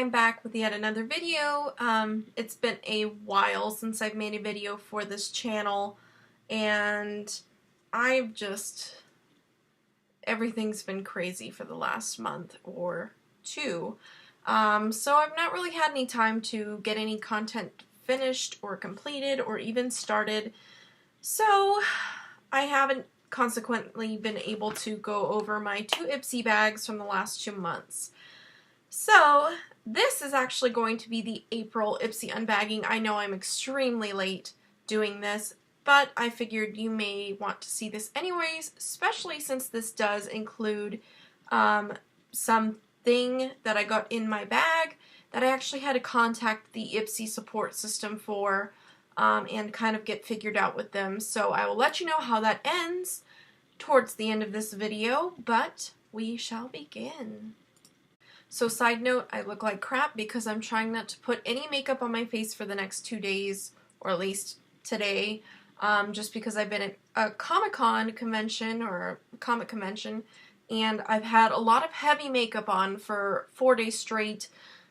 I'm back with yet another video. It's been a while since I've made a video for this channel, and everything's been crazy for the last month or two. So I've not really had any time to get any content finished or completed or even started. So I haven't consequently been able to go over my 2 Ipsy bags from the last 2 months. So this is actually going to be the April Ipsy unbagging. I know I'm extremely late doing this, but I figured you may want to see this anyways, especially since this does include something that I got in my bag that I actually had to contact the Ipsy support system for and kind of get figured out with them. So I will let you know how that ends towards the end of this video, but we shall begin. So side note, I look like crap because I'm trying not to put any makeup on my face for the next 2 days, or at least today, just because I've been at a Comic-Con convention, or comic convention, and I've had a lot of heavy makeup on for 4 days straight,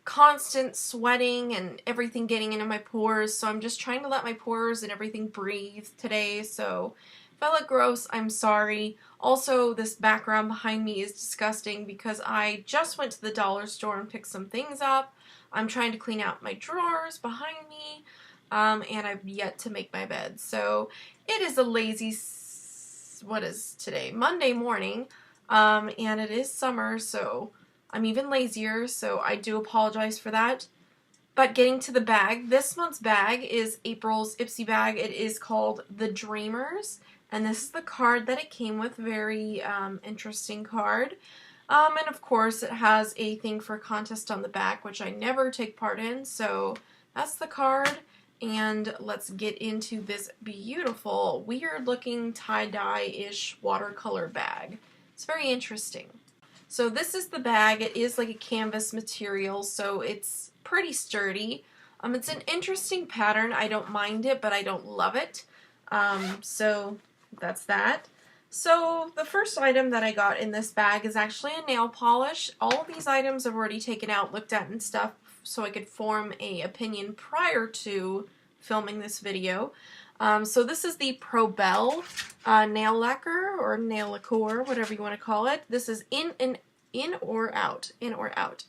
constant sweating and everything getting into my pores, so I'm just trying to let my pores and everything breathe today. So if I look gross, I'm sorry. Also, this background behind me is disgusting because I just went to the dollar store and picked some things up. I'm trying to clean out my drawers behind me, and I've yet to make my bed. So it is a lazy, what is today? Monday morning, and it is summer, so I'm even lazier, so I do apologize for that. But getting to the bag, this month's bag is April's Ipsy bag. It is called The Dreamers. And this is the card that it came with. Very interesting card. And of course it has a thing for a contest on the back, which I never take part in. So that's the card. And let's get into this beautiful, weird looking tie-dye-ish watercolor bag. It's very interesting. So this is the bag. It is like a canvas material, so it's pretty sturdy. It's an interesting pattern. I don't mind it, but I don't love it. So that's that. So the first item that I got in this bag is actually a nail polish. All of these items I've already taken out, looked at and stuff, so I could form an opinion prior to filming this video. So this is the Pro Bell nail lacquer, or nail lacquer, whatever you want to call it. This is in or out.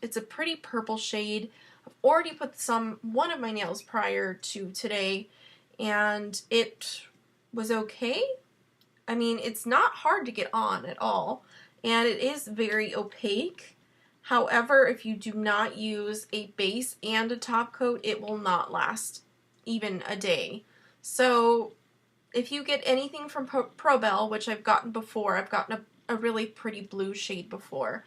It's a pretty purple shade. I've already put one of my nails prior to today, and it was okay. I mean, it's not hard to get on at all, and it is very opaque. However, if you do not use a base and a top coat, it will not last even a day. So if you get anything from Pro Bell, which I've gotten before, I've gotten a really pretty blue shade before,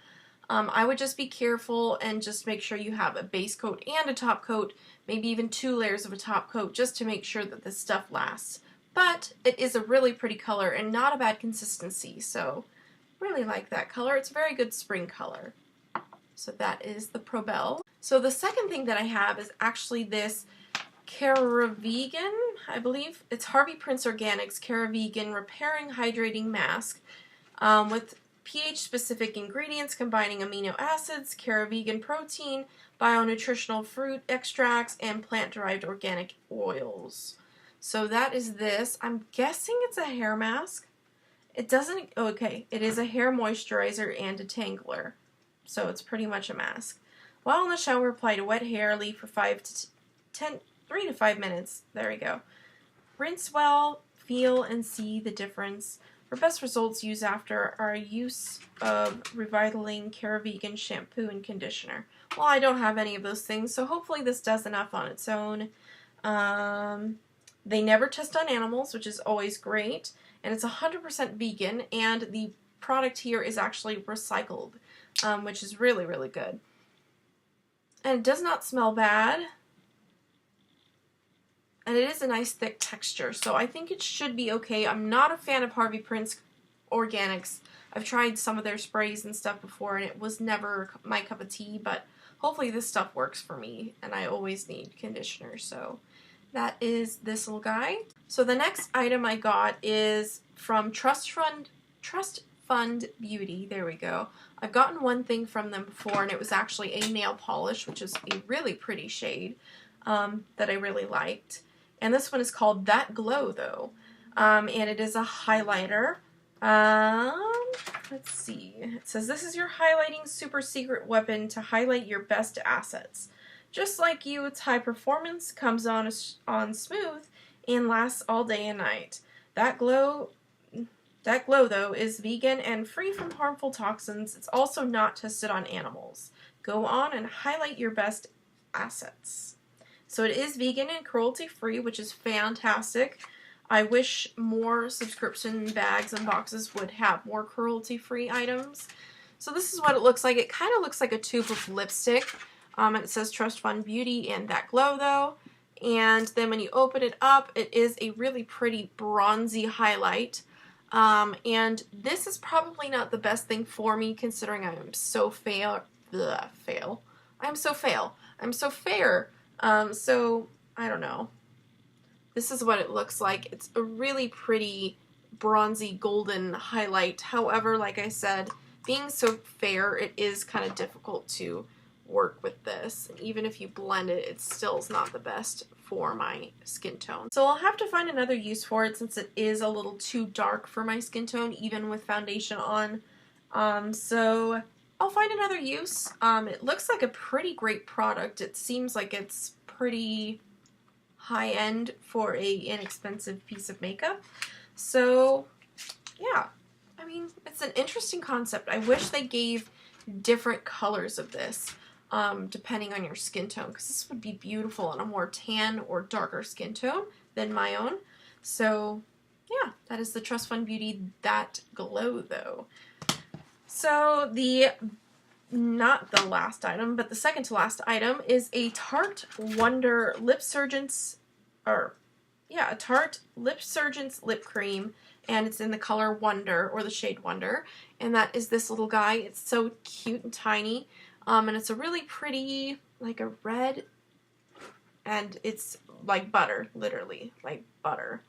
I would just be careful and just make sure you have a base coat and a top coat, maybe even 2 layers of a top coat, just to make sure that this stuff lasts. But it is a really pretty color and not a bad consistency, so really like that color. It's a very good spring color. So that is the Pro Bell. So the second thing that I have is actually this Vegan, I believe. It's Harvey Prince Organics Vegan Repairing Hydrating Mask with pH-specific ingredients combining amino acids, vegan protein, bio-nutritional fruit extracts, and plant-derived organic oils. So that is this. I'm guessing it's a hair mask. It doesn't, okay, it is a hair moisturizer and detangler. So it's pretty much a mask. While in the shower, apply to wet hair, leave for 3 to 5 minutes. There we go. Rinse well, feel and see the difference. For best results, use after our use of Revitalizing Vegan shampoo and conditioner. Well, I don't have any of those things, so hopefully this does enough on its own. They never test on animals, which is always great, and it's 100% vegan, and the product here is actually recycled, which is really, really good. And it does not smell bad. And it is a nice thick texture, so I think it should be okay. I'm not a fan of Harvey Prince Organics. I've tried some of their sprays and stuff before, and it was never my cup of tea, but hopefully this stuff works for me, and I always need conditioner, so that is this little guy. So the next item I got is from Trust Fund Beauty. There we go. I've gotten one thing from them before, and it was actually a nail polish, which is a really pretty shade that I really liked. And this one is called That Glow, though. And it is a highlighter. Let's see. It says, this is your highlighting super secret weapon to highlight your best assets. Just like you, it's high performance, comes on smooth, and lasts all day and night. That glow, though, is vegan and free from harmful toxins. It's also not tested on animals. Go on and highlight your best assets. So it is vegan and cruelty-free, which is fantastic. I wish more subscription bags and boxes would have more cruelty-free items. So this is what it looks like. It kind of looks like a tube of lipstick. And it says Trust Fund Beauty and That Glow, though. And then when you open it up, it is a really pretty bronzy highlight. And this is probably not the best thing for me, considering I am so fair. I'm so fair. So, I don't know. This is what it looks like. It's a really pretty bronzy golden highlight. However, like I said, being so fair, it is kind of difficult to work with this. And even if you blend it, it still is not the best for my skin tone. So I'll have to find another use for it since it is a little too dark for my skin tone, even with foundation on. So I'll find another use. It looks like a pretty great product. It seems like it's pretty high-end for a inexpensive piece of makeup. So yeah, I mean, it's an interesting concept. I wish they gave different colors of this depending on your skin tone, because this would be beautiful on a more tan or darker skin tone than my own. So yeah, that is the Trust Fund Beauty That Glow, though. So not the last item, but the second to last item is a Tarte Wonder Lip Surgeons, a Tarte Lip Surgeons lip cream, and it's in the color Wonder, or the shade Wonder, and that is this little guy. It's so cute and tiny, and it's a really pretty, like a red, and it's like butter, literally, like butter,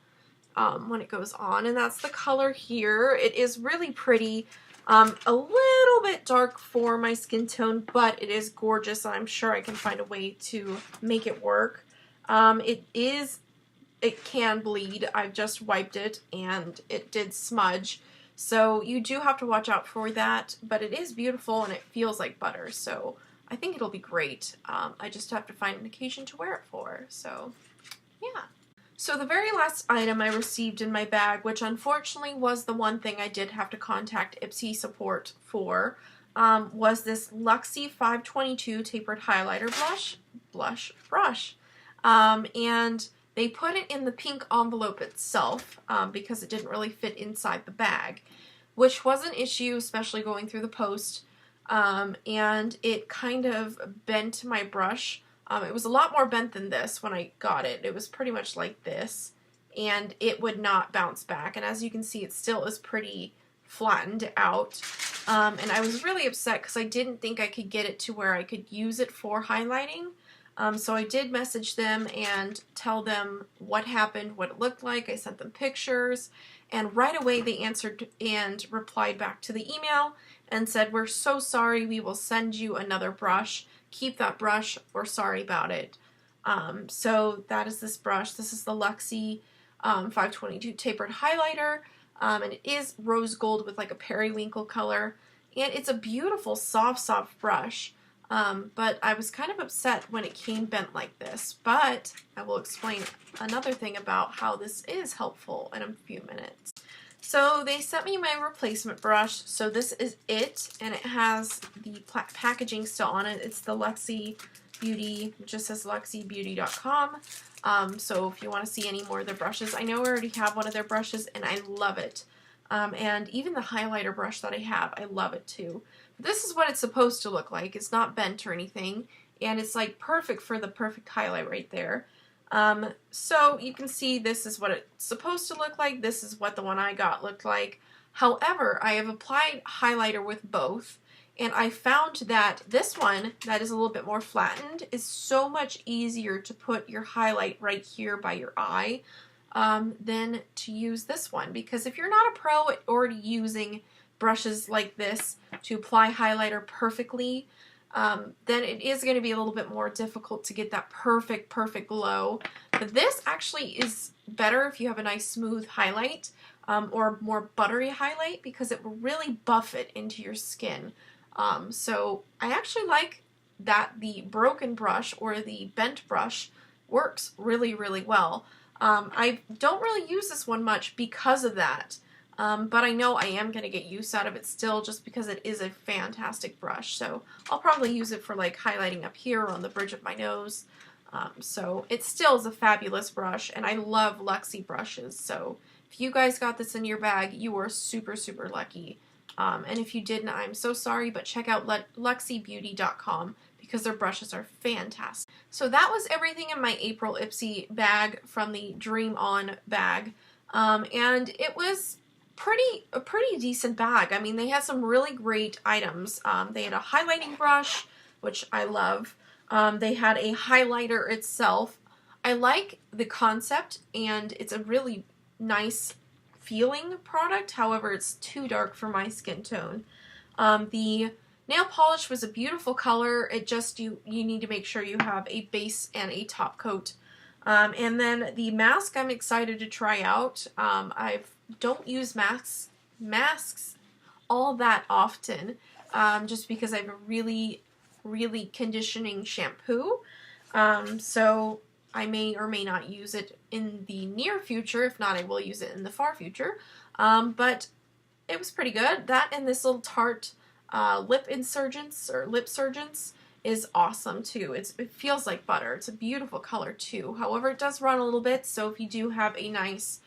when it goes on, and that's the color here. It is really pretty. A little bit dark for my skin tone, but it is gorgeous, and I'm sure I can find a way to make it work. It can bleed. I've just wiped it, and it did smudge, so you do have to watch out for that, but it is beautiful, and it feels like butter, so I think it'll be great. I just have to find an occasion to wear it for, so yeah. So the very last item I received in my bag, which unfortunately was the one thing I did have to contact Ipsy support for, was this Luxie 522 Tapered Highlighter Brush. And they put it in the pink envelope itself because it didn't really fit inside the bag, which was an issue, especially going through the post, and it kind of bent my brush. It was a lot more bent than this when I got it. It was pretty much like this, and it would not bounce back. And as you can see, it still is pretty flattened out. And I was really upset because I didn't think I could get it to where I could use it for highlighting. So I did message them and tell them what happened, what it looked like. I sent them pictures, and right away they answered and replied back to the email and said, "We're so sorry, we will send you another brush. Keep that brush, we're sorry about it." So that is this brush. This is the Luxie 522 Tapered Highlighter, and it is rose gold with like a periwinkle color, and it's a beautiful soft brush, but I was kind of upset when it came bent like this, but I will explain another thing about how this is helpful in a few minutes. So they sent me my replacement brush. So this is it, and it has the packaging still on it. It's the Luxie Beauty. It just says luxiebeauty.com. So if you want to see any more of their brushes, I know I already have one of their brushes, and I love it. And even the highlighter brush that I have, I love it too. But this is what it's supposed to look like. It's not bent or anything, and it's like perfect for the perfect highlight right there. So you can see this is what it's supposed to look like. This is what the one I got looked like. However, I have applied highlighter with both, and I found that this one that is a little bit more flattened is so much easier to put your highlight right here by your eye than to use this one, because if you're not a pro at already using brushes like this to apply highlighter perfectly, then it is going to be a little bit more difficult to get that perfect glow. But this actually is better if you have a nice smooth highlight or more buttery highlight, because it will really buff it into your skin. So I actually like that the broken brush or the bent brush works really well. I don't really use this one much because of that. But I know I am going to get use out of it still, just because it is a fantastic brush. So I'll probably use it for like highlighting up here or on the bridge of my nose. So it still is a fabulous brush, and I love Luxie brushes. So if you guys got this in your bag, you are super lucky. And if you didn't, I'm so sorry, but check out luxiebeauty.com because their brushes are fantastic. So that was everything in my April Ipsy bag from the Dream On bag. And it was a pretty decent bag. I mean, they had some really great items. They had a highlighting brush, which I love. They had a highlighter itself. I like the concept, and it's a really nice feeling product. However, it's too dark for my skin tone. The nail polish was a beautiful color. It just, you need to make sure you have a base and a top coat. And then the mask I'm excited to try out. I don't use masks all that often, just because I have a really conditioning shampoo. So I may or may not use it in the near future. If not, I will use it in the far future. But it was pretty good. That and this little Tarte lip surgence is awesome too. It feels like butter. It's a beautiful color too. However, it does run a little bit, so if you do have a nice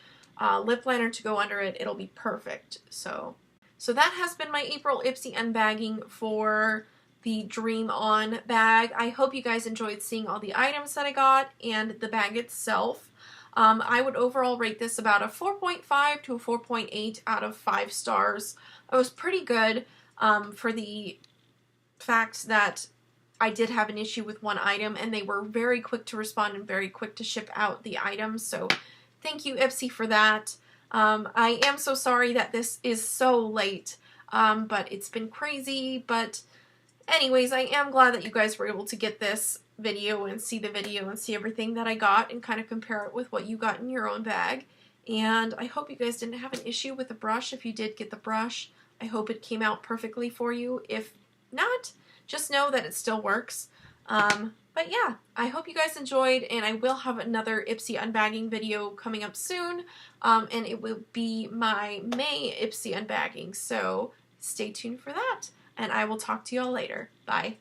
lip liner to go under it, it'll be perfect. So that has been my April Ipsy unbagging for the Dream On bag. I hope you guys enjoyed seeing all the items that I got and the bag itself. I would overall rate this about a 4.5 to a 4.8 out of 5 stars. It was pretty good for the fact that I did have an issue with one item, and they were very quick to respond and very quick to ship out the items. So thank you, Ipsy, for that. I am so sorry that this is so late, but it's been crazy. But anyways, I am glad that you guys were able to get this video and see the video and see everything that I got and kind of compare it with what you got in your own bag. And I hope you guys didn't have an issue with the brush. If you did get the brush, I hope it came out perfectly for you. If not, just know that it still works. But yeah, I hope you guys enjoyed, and I will have another Ipsy unbagging video coming up soon, and it will be my May Ipsy unbagging, so stay tuned for that, and I will talk to you all later. Bye.